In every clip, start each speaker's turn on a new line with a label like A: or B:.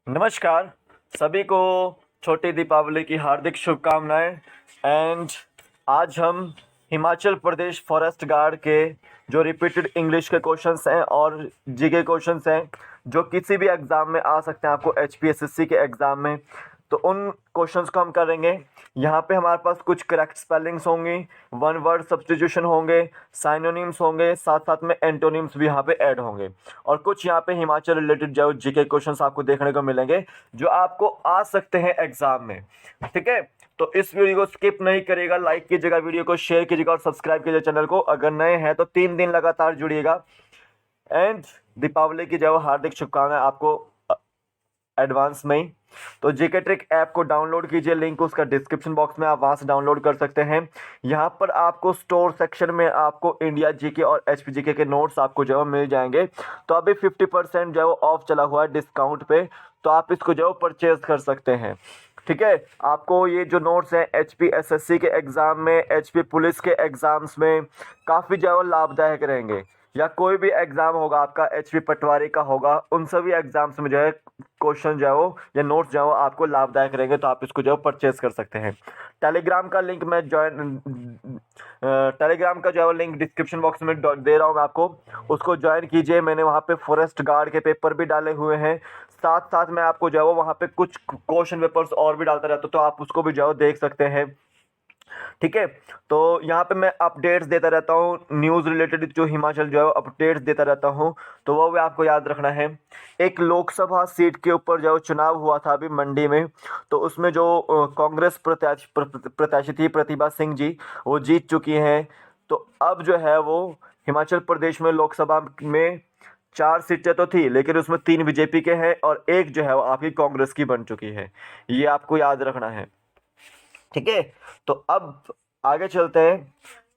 A: नमस्कार सभी को छोटी दीपावली की हार्दिक शुभकामनाएं। एंड आज हम हिमाचल प्रदेश फॉरेस्ट गार्ड के जो रिपीटेड इंग्लिश के क्वेश्चंस हैं और जीके क्वेश्चंस हैं जो किसी भी एग्ज़ाम में आ सकते हैं आपको एचपीएसएससी के एग्ज़ाम में, तो उन क्वेश्चंस को हम करेंगे। यहाँ पे हमारे पास कुछ करेक्ट स्पेलिंग्स होंगी, वन वर्ड सब्स्टिट्यूशन होंगे, साइनोनिम्स होंगे, साथ साथ में एंटोनिम्स भी यहाँ पे ऐड होंगे और कुछ यहाँ पे हिमाचल रिलेटेड जो जीके क्वेश्चंस आपको देखने को मिलेंगे जो आपको आ सकते हैं एग्जाम में। ठीक है, तो इस वीडियो को स्किप नहीं करिएगा, लाइक कीजिएगा, वीडियो को शेयर कीजिएगा और सब्सक्राइब कीजिए चैनल को। अगर नए हैं तो 3 दिन लगातार जुड़िएगा। एंड दीपावली की जो हार्दिक शुभकामनाएं आपको एडवांस में ही। तो जीके ट्रिक ऐप को डाउनलोड कीजिए, लिंक उसका डिस्क्रिप्शन बॉक्स में, आप वहां से डाउनलोड कर सकते हैं। यहाँ पर आपको स्टोर सेक्शन में आपको इंडिया जीके और एचपी जीके के नोट्स आपको जो है मिल जाएंगे। तो अभी 50% जो है ऑफ चला हुआ है डिस्काउंट पे, तो आप इसको जो है परचेज कर सकते हैं। ठीक है, आपको ये जो नोट्स हैं एचपी एसएससी के एग्ज़ाम में, एचपी पुलिस के एग्ज़ाम्स में काफ़ी जो है लाभदायक रहेंगे, या कोई भी एग्ज़ाम होगा आपका एचपी पटवारी का होगा, उन सभी एग्ज़ाम्स में जो है क्वेश्चन जो है वो या नोट्स जो है वो आपको लाभदायक रहेंगे। तो आप इसको जो है परचेज कर सकते हैं। टेलीग्राम का लिंक मैं टेलीग्राम का जो है वो लिंक डिस्क्रिप्शन बॉक्स में दे रहा हूँ मैं आपको, उसको ज्वाइन कीजिए। मैंने वहाँ पे फॉरेस्ट गार्ड के पेपर भी डाले हुए हैं, साथ साथ मैं आपको जो है वो वहाँ पे कुछ क्वेश्चन पेपर्स और भी डालता रहता हूँ, तो आप उसको भी जो है देख सकते हैं। ठीक है, तो यहाँ पे मैं अपडेट्स देता रहता हूँ, न्यूज़ रिलेटेड जो हिमाचल जो है अपडेट्स देता रहता हूँ, तो वो भी आपको याद रखना है। एक लोकसभा सीट के ऊपर जो चुनाव हुआ था अभी मंडी में, तो उसमें जो कांग्रेस प्रत्याशी थी प्रतिभा सिंह जी, वो जीत चुकी हैं। तो अब जो है वो हिमाचल प्रदेश में लोकसभा में 4 सीटें तो थी, लेकिन उसमें 3 बीजेपी के हैं और एक जो है वो आपकी कांग्रेस की बन चुकी है। ये आपको याद रखना है। ठीक है, तो अब आगे चलते हैं,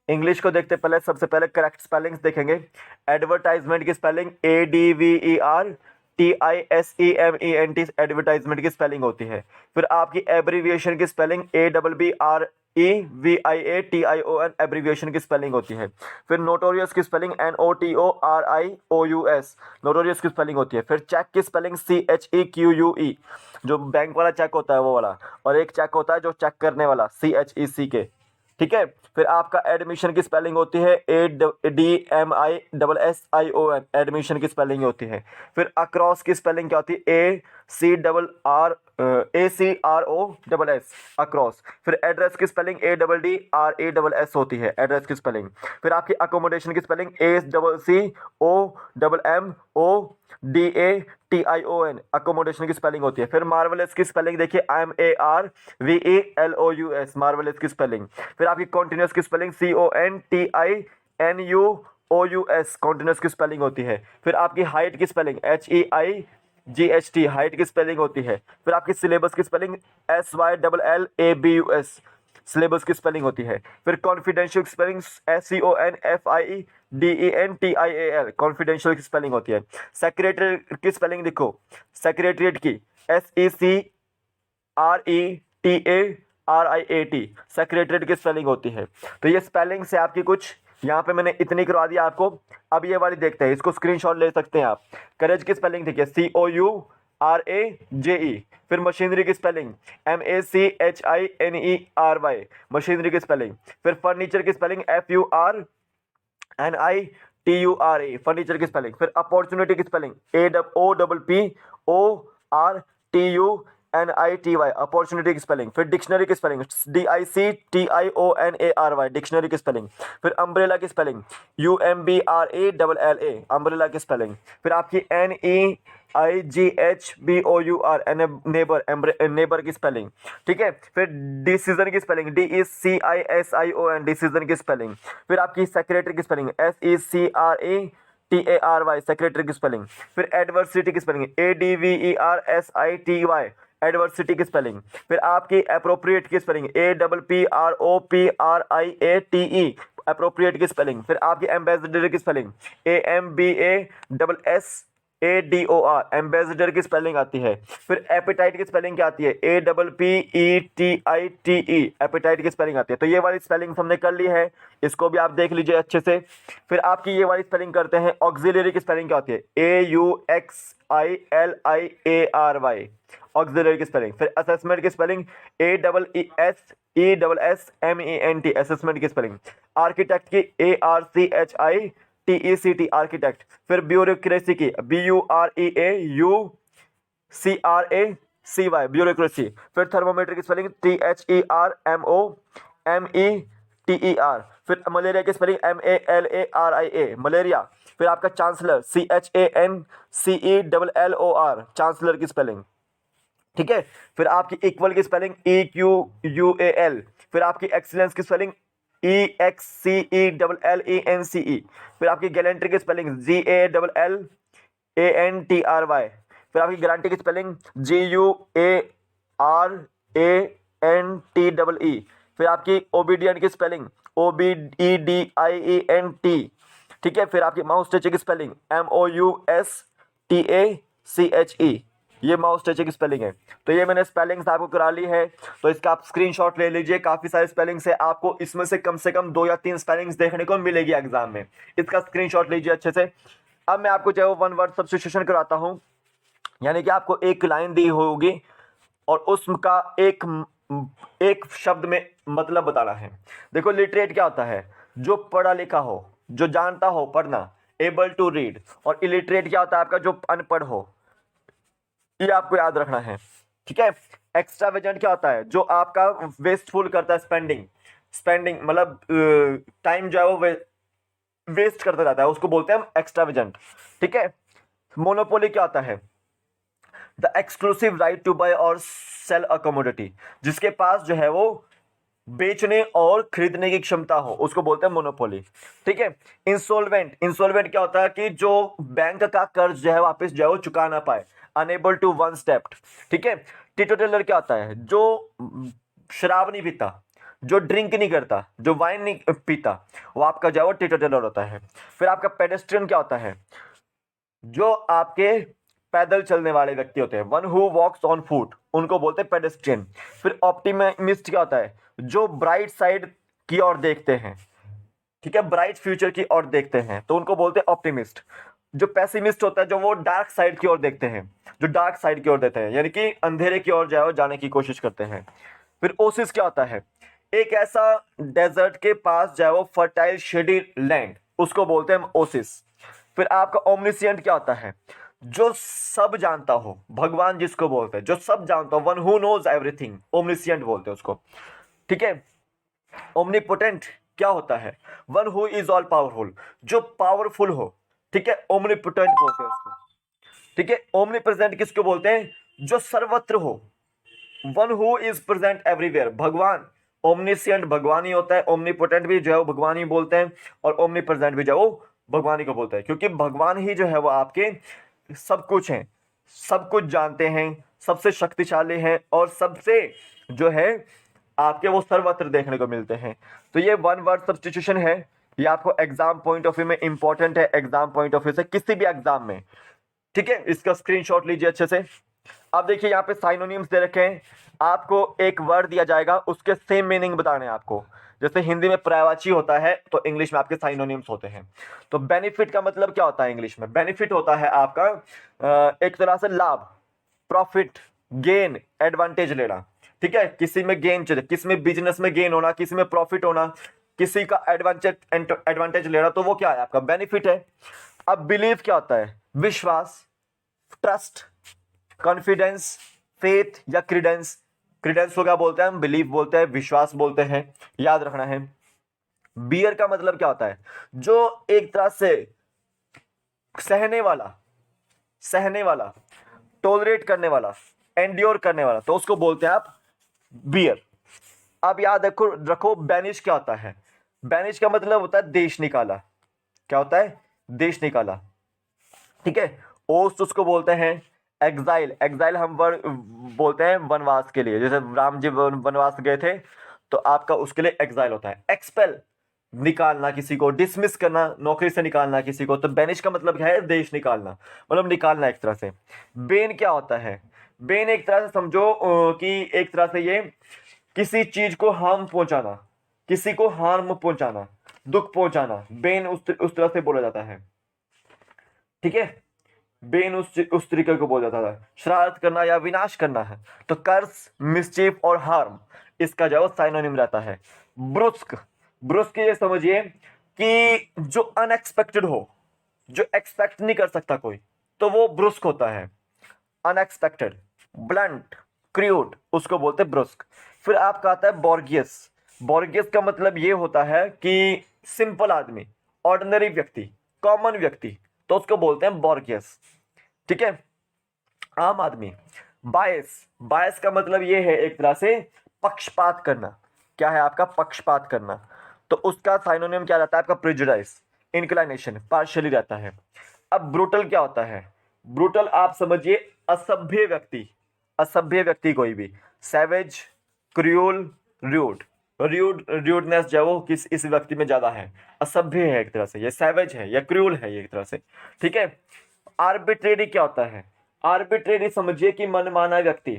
A: इंग्लिश को देखते पहले। सबसे पहले करेक्ट स्पेलिंग्स देखेंगे। एडवर्टाइजमेंट की स्पेलिंग ADVERTISEMENT एडवर्टाइजमेंट की स्पेलिंग होती है। फिर आपकी एब्रीविएशन की स्पेलिंग ABBREVIATION एब्रीविएशन की स्पेलिंग होती है। फिर नोटोरियस की स्पेलिंग NOTORIOUS नोटोरियस की स्पेलिंग होती है। फिर चेक की स्पेलिंग CHEQUE जो बैंक वाला चेक होता है वो वाला, और एक चेक होता है जो चेक करने वाला CHECK। ठीक है, फिर आपका एडमिशन की स्पेलिंग होती है ADMISSION एडमिशन की स्पेलिंग होती है। फिर अक्रॉस की स्पेलिंग क्या होती है ACROSS अक्रॉस। फिर एड्रेस की स्पेलिंग ADDRASS होती है एड्रेस की स्पेलिंग। फिर आपकी अकोमोडेशन की स्पेलिंग ACCOMMODATION अकोमोडेशन की स्पेलिंग होती है। फिर मार्वलेस की स्पेलिंग देखिए MARVELOUS मार्वलेस की स्पेलिंग। फिर आपकी कॉन्टिन्यूस की स्पेलिंग CONTINUOUS कॉन्टिन्यूस की स्पेलिंग होती है। फिर आपकी हाइट की स्पेलिंग HEIGHT हाइट की स्पेलिंग होती है। फिर आपकी सिलेबस की स्पेलिंग SYLLABUS सिलेबस की स्पेलिंग होती है। फिर कॉन्फिडेंशियल की स्पेलिंग SCONFIDENTIAL कॉन्फिडेंशियल की स्पेलिंग होती है। सेक्रेटरी की स्पेलिंग देखो, सेक्रेटरीट की SECRETARIAT सेक्रेटरीट की स्पेलिंग होती है। तो ये स्पेलिंग से आपकी कुछ यहाँ पे मैंने इतनी करवा दिया आपको। अब ये वाली देखते हैं, इसको स्क्रीनशॉट ले सकते हैं आप। करेज की स्पेलिंग देखिए COURAJE। फिर मशीनरी की स्पेलिंग MACHINERY मशीनरी की स्पेलिंग। फिर फर्नीचर की स्पेलिंग FURNITURE फर्नीचर की स्पेलिंग। फिर अपॉर्चुनिटी की स्पेलिंग AOPPORTUNITY अपॉर्चुनिटी की स्पेलिंग। फिर डिक्शनरी की स्पेलिंग DICTIONARY डिक्शनरी की स्पेलिंग। फिर अम्ब्रेला की स्पेलिंग UMBRALLA अम्ब्रेला की स्पेलिंग। फिर आपकी NEIGHBOUR नेबर की स्पेलिंग। ठीक है, फिर डिसीजन की स्पेलिंग DECISION डिसीजन की स्पेलिंग। फिर आपकी सेक्रेटरी की स्पेलिंग SECRETARY सेक्रेटरी की स्पेलिंग। फिर एडवर्सिटी की स्पेलिंग ADVERSITY एडवर्सिटी की स्पेलिंग। फिर आपकी अप्रोप्रिएट की स्पेलिंग APPROPRIATE अप्रोप्रिएट की स्पेलिंग। फिर आपकी एम्बेसडर की स्पेलिंग AMBASSADOR ADOR, एम्बेसडर की स्पेलिंग आती है। फिर एपेटाइट की स्पेलिंग क्या आती है? APPETITE, एपेटाइट की स्पेलिंग आती है। तो ये वाली स्पेलिंग हमने कर ली है, इसको भी आप देख लीजिए अच्छे से। फिर आपकी ये वाली स्पेलिंग करते हैं। ऑक्सिलरी की स्पेलिंग क्या होती है? AUXILIARY, ऑक्सिलरी की स्पेलिंग। फिर असेसमेंट की स्पेलिंग AESESSMENT, असेसमेंट की स्पेलिंग। आर्किटेक्ट की ARCHITECT, आर्किटेक्ट। फिर ब्यूरोक्रेसी की BUREAUCRACY, ब्यूरोक्रेसी। फिर थर्मोमीटर की स्पेलिंग THERMOMETER। फिर मलेरिया की स्पेलिंग MALARIA, मलेरिया। फिर आपका चांसलर CHANCELLOR, चांसलर की स्पेलिंग, ठीक है। फिर आपकी इक्वल की स्पेलिंग EQUAL। फिर आपकी एक्सीलेंस की स्पेलिंग EXCELLENCE। फिर आपकी गैलेंट्री की स्पेलिंग GALLANTRY। फिर आपकी गारंटी की स्पेलिंग GUARANTEE। फिर आपकी ओबीडियंट की स्पेलिंग OBEDIENT, ठीक है। फिर आपकी माउस टेचे की स्पेलिंग MOUSTACHE, ये माउस टेचे की स्पेलिंग है। तो ये मैंने स्पेलिंग्स आपको करा ली है, तो इसका आप स्क्रीनशॉट ले लीजिए। काफी सारे स्पेलिंग्स है, आपको इसमें से कम 2 या 3 स्पेलिंग्स देखने को मिलेगी एग्जाम में। इसका स्क्रीनशॉट लीजिए अच्छे से। अब मैं आपको जो है वन वर्ड सब्स्टिट्यूशन कराता हूं, यानी कि आपको एक लाइन दी होगी और उसका एक शब्द में मतलब बताना है। देखो, लिटरेट क्या होता है? जो पढ़ा लिखा हो, जो जानता हो पढ़ना, एबल टू रीड। और इलिटरेट क्या होता है? आपका जो अनपढ़ हो, ये आपको याद रखना है, ठीक है। एक्स्ट्रावेजेंट क्या होता है? जो आपका वेस्टफुल करता है, स्पेंडिंग मतलब टाइम जो है वो वेस्ट करता जाता है, उसको बोलते हैं हम एक्स्ट्रावेजेंट, ठीक है। मोनोपोली क्या होता है? The exclusive right to buy or sell a commodity, जिसके पास जो है वो बेचने और खरीदने की क्षमता हो, उसको बोलते हैं मोनोपोली, ठीक है। इंसॉल्वेंट क्या होता है? कि जो बैंक का कर्ज जो है वापस जो है वो चुका ना पाए, अनेबल टू वन स्टेप, ठीक है। टीटोटलर क्या होता है? जो शराब नहीं पीता, जो ड्रिंक नहीं करता, जो वाइन नहीं पीता, वो आपका जो है वो टीटोटलर होता है। फिर आपका पेडेस्ट्रियन क्या होता है? जो आपके पैदल चलने वाले व्यक्ति होते हैं, one who walks on foot, उनको बोलते हैं पेडेस्ट्रियन। फिर ऑप्टिमिस्ट क्या होता है? जो ब्राइट साइड की ओर देखते हैं, ठीक है, ब्राइट फ्यूचर की ओर देखते हैं, तो उनको बोलते हैं ऑप्टिमिस्ट। जो पेसिमिस्ट होता है, जो वो डार्क साइड की ओर देखते हैं, जो डार्क साइड की ओर देते हैं, यानी कि अंधेरे की ओर जाओ जाने की कोशिश करते हैं। फिर ओसिस क्या होता है? एक ऐसा डेजर्ट के पास जाओ फर्टाइल शेडी लैंड, उसको बोलते हैं ओसिस। फिर आपका ओमनिसियंट क्या होता है? जो सब जानता हो, भगवान जिसको बोलते हैं, जो सब जानता हो, one who knows everything, omniscient बोलते हैं उसको, ठीक है। ओमनीपोटेंट क्या होता है? One who is all powerful, जो पावरफुल हो, ठीक है, ओमनीपोटेंट बोलते हैं उसको, ठीक है। ओमनी प्रेजेंट किसको बोलते हैं? जो सर्वत्र हो, one who is present everywhere, भगवान। ओमनिसियंट भगवान ही होता है, ओमनीपोटेंट भी जो है वो भगवान ही बोलते हैं, और ओमनी प्रेजेंट भी जो है वो भगवान ही को बोलते हैं, क्योंकि भगवान ही जो है वो आपके सब कुछ हैं, सब कुछ जानते हैं, सबसे शक्तिशाली हैं, और सबसे जो है आपके वो सर्वत्र देखने को मिलते हैं। तो ये वन वर्ड सब्स्टिट्यूशन है, ये आपको एग्जाम पॉइंट ऑफ व्यू में इंपॉर्टेंट है, एग्जाम पॉइंट ऑफ व्यू से किसी भी एग्जाम में, ठीक है। इसका स्क्रीनशॉट लीजिए अच्छे से। अब देखिए यहाँ पे साइनोनिम्स दे रखे हैं, आपको एक वर्ड दिया जाएगा, उसके सेम मीनिंग बताने हैं आपको। जैसे हिंदी में पर्यायवाची होता है, तो इंग्लिश में आपके साइनोनिम्स होते हैं। तो बेनिफिट का मतलब क्या होता है इंग्लिश में? बेनिफिट होता है आपका एक तरह से लाभ, प्रॉफिट, गेन, एडवांटेज लेना, ठीक है। किसी में गेन चाहिए, किसी में बिजनेस में गेन होना, किसी में प्रॉफिट होना, किसी का एडवांटेज लेना, तो वो क्या है? आपका बेनिफिट है। अब बिलीव क्या होता है? विश्वास, ट्रस्ट, कॉन्फिडेंस, फेथ या क्रीडेंस। क्रीडेंस को क्या बोलते हैं हम? बिलीफ बोलते हैं, विश्वास बोलते हैं, याद रखना है। बियर का मतलब क्या होता है? जो एक तरह से सहने वाला, टॉलरेट करने वाला, एंड्योर करने वाला, तो उसको बोलते हैं आप बियर। अब याद रखो बैनिश क्या होता है? बैनिश का मतलब होता है देश निकाला। क्या होता है? देश निकाला, ठीक है। ओस्ट उसको बोलते हैं एग्जाइल हम बोलते हैं वनवास के लिए, जैसे राम जी वनवास गए थे, तो आपका उसके लिए एग्जाइल होता है। एक्सपेल निकालना किसी को, डिसमिस करना, नौकरी से निकालना किसी को। तो बैनिश का मतलब क्या है, देश निकालना, मतलब निकालना एक तरह से। बेन क्या होता है, बेन एक तरह से समझो कि एक तरह से ये किसी चीज को हार्म पहुंचाना, किसी को हार्म पहुंचाना, दुख पहुंचाना, बेन उस तरह से बोला जाता है। ठीक है, बेन उस तरीके को बोला जाता है। शरारत करना या विनाश करना है। तो कर्स, मिसचीफ और हार्म इसका जो साइनोनिम रहता है। ब्रुस्क, ब्रुस्क ये समझिए कि जो अनएक्सपेक्टेड हो, जो एक्सपेक्ट नहीं कर सकता कोई, तो वो ब्रुस्क होता है, अनएक्सपेक्टेड। ब्लंट, क्रूड, उसको बोलते हैं ब्रुस्क। फिर आपका आता है बॉर्गियस। बॉर्गियस का मतलब ये होता है कि सिंपल आदमी, ऑर्डिनरी व्यक्ति, कॉमन व्यक्ति, तो उसको बोलते हैं बॉर्गियस। ठीक है, आम आदमी। बायस, बायस का मतलब ये है एक तरह से पक्षपात करना। क्या है आपका, पक्षपात करना। तो उसका साइनोनिम क्या रहता है आपका, प्रेजुडाइज, इंक्लिनेशन, पार्शियली रहता है। अब ब्रूटल क्या होता है, ब्रूटल आप समझिए असभ्य व्यक्ति, असभ्य व्यक्ति कोई भी। सैवेज, क्रूअल, र्यूड, र्यूडनेस जो है वो किस इस व्यक्ति में ज्यादा है, असभ्य है एक तरह से, ये सैवेज है या क्रूअल है ये एक तरह से। ठीक है। आर्बिट्रेरी क्या होता है, आर्बिट्रेरी समझिए कि मनमाना व्यक्ति।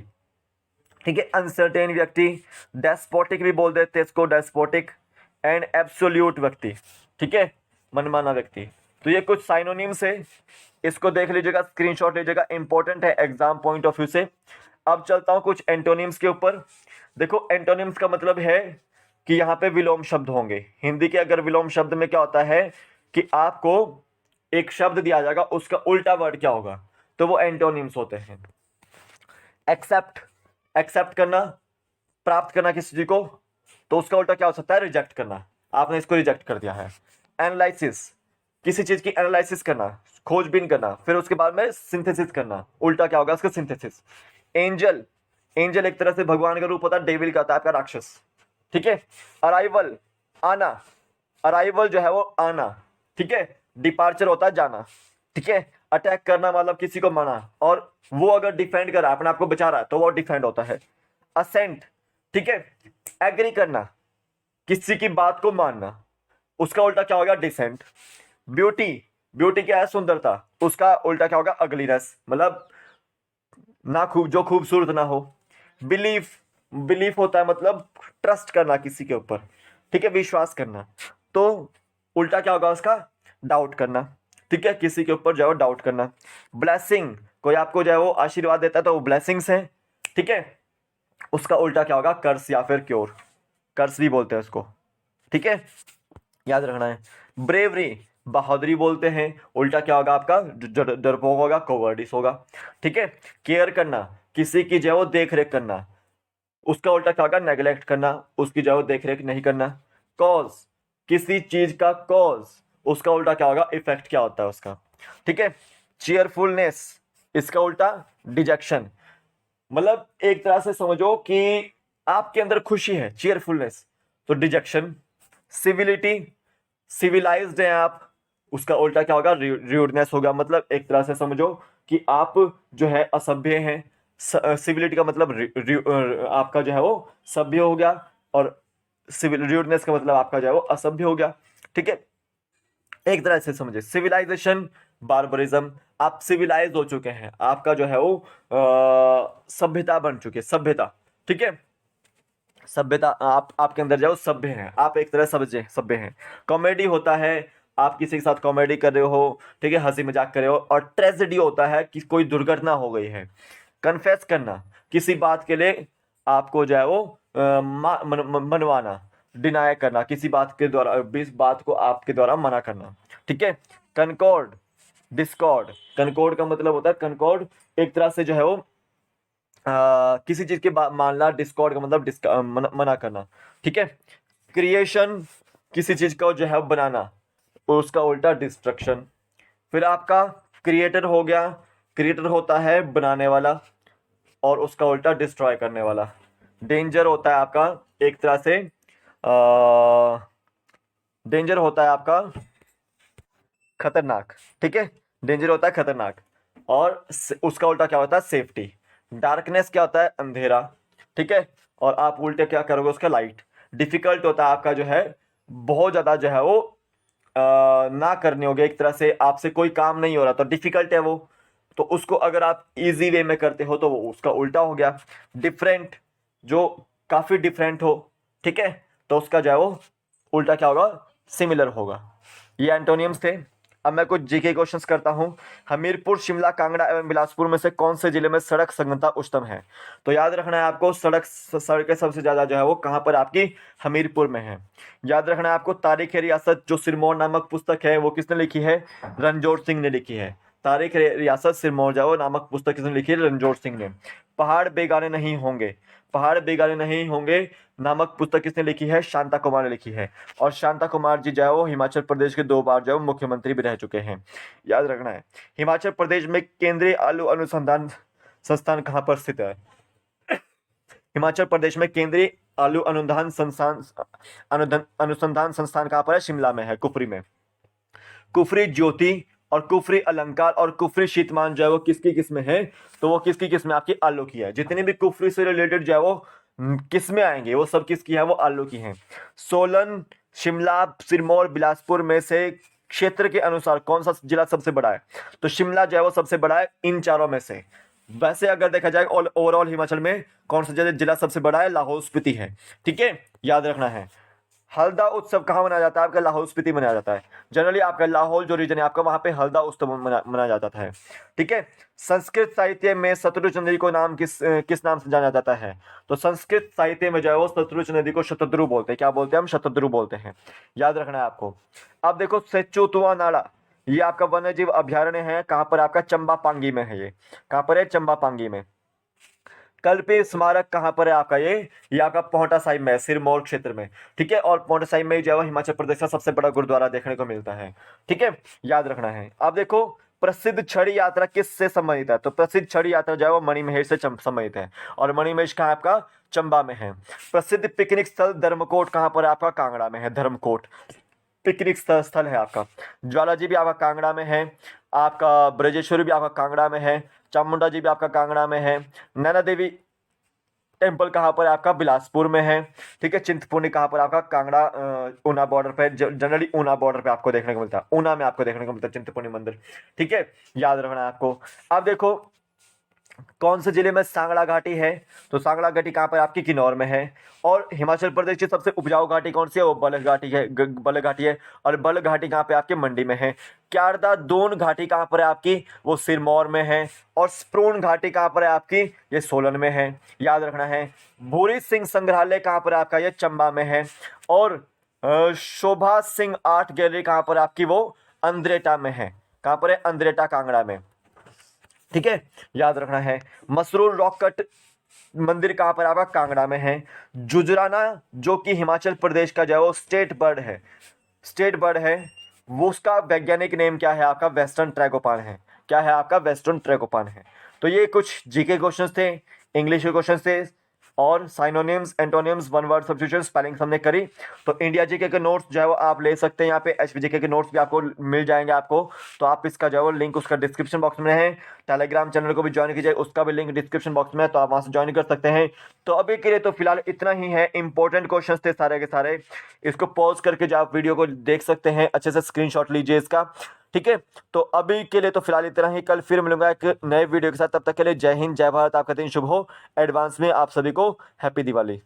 A: ठीक है, अनसर्टेन व्यक्ति, डेस्पोटिक भी बोल देते हैं इसको, डेस्पोटिक, एंड एब्सोल्यूट व्यक्ति। ठीक है, मनमाना व्यक्ति। तो ये कुछ साइनोनिम्स है, इसको देख लीजिएगा, स्क्रीनशॉट लीजिएगा, इंपॉर्टेंट है एग्जाम पॉइंट ऑफ व्यू से। अब चलता हूं कुछ एंटोनिम्स के ऊपर। देखो एंटोनिम्स का मतलब है कि यहाँ पे विलोम शब्द होंगे। हिंदी के अगर विलोम शब्द में क्या होता है कि आपको एक शब्द दिया जाएगा, उसका उल्टा वर्ड क्या होगा, तो वो एंटोनिम्स होते हैं। एक्सेप्ट, एक्सेप्ट करना, प्राप्त करना किसी चीज को, तो उसका उल्टा क्या हो सकता है, रिजेक्ट करना। आपने इसको रिजेक्ट कर दिया है। एनालिसिस, किसी चीज की एनालिसिस करना, खोजबीन करना, फिर उसके बाद में सिंथेसिस करना, उल्टा क्या होगा उसका, सिंथेसिस। एंजल, एंजल एक तरह से भगवान का रूप होता है, डेविल का होता है आपका राक्षस। ठीक है। अराइवल, आना, अराइवल जो है वो आना। ठीक है। डिपार्चर होता है जाना। ठीक है। अटैक करना मतलब किसी को मारना, और वो अगर डिफेंड कर रहा है, अपने आप को बचा रहा है, तो वो डिफेंड होता है। असेंट, ठीक है, एग्री करना, किसी की बात को मानना, उसका उल्टा क्या होगा, डिसेंट। ब्यूटी, ब्यूटी क्या है, सुंदरता, उसका उल्टा क्या होगा, अगलीनेस, मतलब ना जो खूबसूरत ना हो। बिलीफ, बिलीफ होता है मतलब ट्रस्ट करना किसी के ऊपर। ठीक है, विश्वास करना, तो उल्टा क्या होगा उसका, डाउट करना। ठीक है, किसी के ऊपर जो है डाउट करना। ब्लेसिंग, कोई आपको जो है वो आशीर्वाद देता है तो वो ब्लेसिंग्स है। ठीक है, उसका उल्टा क्या होगा, कर्स या फिर क्योर, कर्स भी बोलते हैं उसको। ठीक है, याद रखना है। ब्रेवरी, बहादुरी बोलते हैं, उल्टा क्या होगा आपका, डरपोक होगा, कोवर्डिस होगा। ठीक है। केयर करना, किसी की जो है वो देख रेख करना, उसका उल्टा क्या होगा, नेग्लेक्ट करना, उसकी जो है वो देख रेख नहीं करना। कॉज, किसी चीज का कॉज, उसका उल्टा क्या होगा, इफेक्ट क्या होता है उसका। ठीक है। चीयरफुलनेस, इसका उल्टा डिजेक्शन, मतलब एक तरह से समझो कि आपके अंदर खुशी है, चीयरफुलनेस, तो डिजेक्शन। सिविलिटी, सिविलाइज्ड हैं आप, उसका उल्टा क्या होगा, र्यूडनेस होगा, मतलब एक तरह से समझो कि आप जो है असभ्य हैं। सिविलिटी का मतलब आपका जो है वो सभ्य हो गया, और सिविल र्यूडनेस का मतलब आपका जो है वो असभ्य हो गया। ठीक है, एक तरह से समझे। सिविलाइजेशन, बार्बरिज्म, आप सिविलाइज हो चुके हैं, आपका जो है वो सभ्यता बन चुकी है, सभ्यता। ठीक है, सभ्यता, आप आपके अंदर जाओ सभ्य हैं, आप एक तरह सभ्य सभ्य हैं। कॉमेडी होता है, आप किसी के साथ कॉमेडी कर रहे हो, ठीक है, हंसी मजाक कर रहे हो। और ट्रेजेडी होता है कि कोई दुर्घटना हो गई है। कन्फेस करना, किसी बात के लिए आपको जो है वो मनवाना, डिनाई करना, किसी बात के द्वारा, इस बात को आपके द्वारा मना करना। ठीक है। कनकॉर्ड, डिस्कॉर्ड, कनकॉर्ड का मतलब होता है, कनकॉर्ड एक तरह से जो है वो किसी चीज के मानना, डिस्कॉर्ड का मतलब मना करना। ठीक है। क्रिएशन, किसी चीज का जो है बनाना, उसका उल्टा डिस्ट्रक्शन। फिर आपका क्रिएटर हो गया, क्रिएटर होता है बनाने वाला, और उसका उल्टा डिस्ट्रॉय करने वाला। डेंजर होता है आपका एक तरह से डेंजर होता है आपका खतरनाक। ठीक है, डेंजर होता है खतरनाक, और उसका उल्टा क्या होता है, सेफ्टी। डार्कनेस क्या होता है, अंधेरा। ठीक है, और आप उल्टे क्या करोगे उसका, लाइट। डिफिकल्ट होता है आपका जो है बहुत ज़्यादा जो है वो ना करनी होगी, एक तरह से आपसे कोई काम नहीं हो रहा तो डिफ़िकल्ट है वो, तो उसको अगर आप ईजी वे में करते हो तो वो उसका उल्टा हो गया। डिफरेंट, जो काफ़ी डिफरेंट हो, ठीक है, तो उसका जो है वो उल्टा क्या होगा, सिमिलर होगा। ये एंटोनियम्स थे। अब मैं कुछ जीके क्वेश्चंस करता हूँ। हमीरपुर, शिमला, कांगड़ा एवं बिलासपुर में से कौन से जिले में सड़क संगतता उच्चतम है? तो याद रखना है आपको, सड़कें सबसे ज़्यादा जो है वो कहाँ पर आपकी हमीरपुर में है। याद रखना है आपको, तारीख रियासत जो सिरमौर नामक पुस्तक है वो किसने लिखी है? रणजोत सिंह ने लिखी है। तारीख रियासत सिरमौर जाओ नामक पुस्तक किसने लिखी है? रणजोत सिंह ने। पहाड़ बेगाने नहीं होंगे, पहाड़ बेगाने नहीं होंगे नामक पुस्तक किसने लिखी है? शांता कुमार ने लिखी है। और शांता कुमार जी जो है वो हिमाचल प्रदेश के 2 बार जो है मुख्यमंत्री भी रह चुके हैं। याद रखना है। हिमाचल प्रदेश में केंद्रीय आलू अनुसंधान संस्थान कहाँ पर स्थित है? हिमाचल प्रदेश में केंद्रीय आलू अनुसंधान संस्थान कहाँ पर है? शिमला में है, कुफरी में। कुफरी ज्योति और कुफरी अलंकार और कुफरी शीतमान जो है वो किसकी किस्में है? तो वो किसकी किस्में आपकी? आलू की है। जितनी भी कुफरी से रिलेटेड जो है वो किस्में आएंगे वो सब किसकी है? वो आलू की हैं। सोलन, शिमला, सिरमौर, बिलासपुर में से क्षेत्र के अनुसार कौन सा जिला सबसे बड़ा है? तो शिमला जो है वो सबसे बड़ा है इन चारों में से। वैसे अगर देखा जाए ओवरऑल हिमाचल में कौन सा जिला सबसे बड़ा है? लाहौल स्पीति है। ठीक है, याद रखना है। हल्दा उत्सव कहाँ मनाया जाता है? आपका लाहौल स्पीति मनाया जाता है। जनरली आपका लाहौल जो रीजन है आपका, वहां पे हल्दा उत्सव मनाया जाता है। ठीक है। संस्कृत साहित्य में सतलुज नदी को नाम किस नाम से जाना जाता है? तो संस्कृत साहित्य में जो है वो सतलुज नदी को शतद्रु बोलते हैं। क्या बोलते हैं हम? शतद्रु बोलते हैं। याद रखना है आपको। अब देखो, सेचुतुआ नाला, ये आपका वन्य जीव अभ्यारण्य है। कहाँ पर? आपका चंबा पांगी में है। ये कहाँ पर है? चंबा पांगी में। कल्पे स्मारक कहाँ पर है आपका? ये आपका पांवटा साहिब में, सिरमौर क्षेत्र में। ठीक है। और पांवटा साहिब में जो है हिमाचल प्रदेश का सबसे बड़ा गुरुद्वारा देखने को मिलता है। ठीक है, याद रखना है। आप देखो, प्रसिद्ध छड़ी यात्रा किससे संबंधित है? तो प्रसिद्ध छड़ी यात्रा जो है वो मणिमहेश से संबंधित है। और मणिमहेश कहाँ है आपका? चंबा में है। प्रसिद्ध पिकनिक स्थल धर्मकोट कहाँ पर है आपका? कांगड़ा में है। धर्मकोट पिकनिक स्थल है आपका। ज्वाला जी भी आपका कांगड़ा में है। आपका ब्रजेश्वरी भी आपका कांगड़ा में है। चामुंडा जी भी आपका कांगड़ा में है। नैना देवी टेम्पल कहाँ पर है आपका? बिलासपुर में है। ठीक है। चिंतपूर्णी कहाँ पर आपका? कांगड़ा ऊना बॉर्डर पे, जनरली ऊना बॉर्डर पे आपको देखने को मिलता है। ऊना में आपको देखने को मिलता है चिंतपूर्णी मंदिर। ठीक है, याद रखना है आपको। अब देखो, कौन से जिले में सांगला घाटी है? तो सांगला घाटी कहाँ पर? आपकी किन्नौर में है। और हिमाचल प्रदेश की सबसे उपजाऊ घाटी कौन सी है? वो बलह घाटी है। बलह घाटी है। और बलह घाटी कहाँ पे? आपके मंडी में है। क्यारदा दोन घाटी कहाँ पर है आपकी? वो सिरमौर में है। और स्प्रून घाटी कहाँ पर है आपकी? ये सोलन में है। याद रखना है। भूरी सिंह संग्रहालय कहाँ पर है आपका? ये चंबा में है। और शोभा सिंह आर्ट गैलरी कहाँ पर आपकी? वो अंद्रेटा में है। कहाँ पर है? अंद्रेटा, कांगड़ा में। ठीक है, याद रखना है। मसरूर रॉक कट मंदिर कहाँ पर आपका? कांगड़ा में है। जुजराना जो कि हिमाचल प्रदेश का जो है वो स्टेट बर्ड है, स्टेट बर्ड है, वो उसका वैज्ञानिक नेम क्या है आपका? वेस्टर्न ट्रैगोपान है। क्या है आपका? वेस्टर्न ट्रैगोपान है। तो ये कुछ जीके क्वेश्चंस थे, इंग्लिश के क्वेश्चंस थे, और synonyms, antonyms, one word substitution, spelling हमने करी। तो इंडिया जीके के नोट्स जो है वो आप ले सकते हैं। यहाँ पे एचपीजीके के नोट्स भी आपको मिल जाएंगे आपको। तो आप इसका जो है वो लिंक उसका डिस्क्रिप्शन बॉक्स में है। टेलीग्राम चैनल को भी ज्वाइन कीजिए, उसका भी लिंक डिस्क्रिप्शन बॉक्स में है, तो आप वहाँ से ज्वाइन कर सकते हैं। तो अभी के लिए तो फिलहाल इतना ही है। इंपॉर्टेंट क्वेश्चन थे सारे के सारे। इसको पॉज करके जो आप वीडियो को देख सकते हैं, अच्छे से स्क्रीनशॉट लीजिए इसका। ठीक है, तो अभी के लिए तो फिलहाल इतना ही। कल फिर मिलूंगा एक नए वीडियो के साथ। तब तक के लिए जय हिंद, जय भारत। आपका दिन शुभ हो। एडवांस में आप सभी को हैप्पी दिवाली।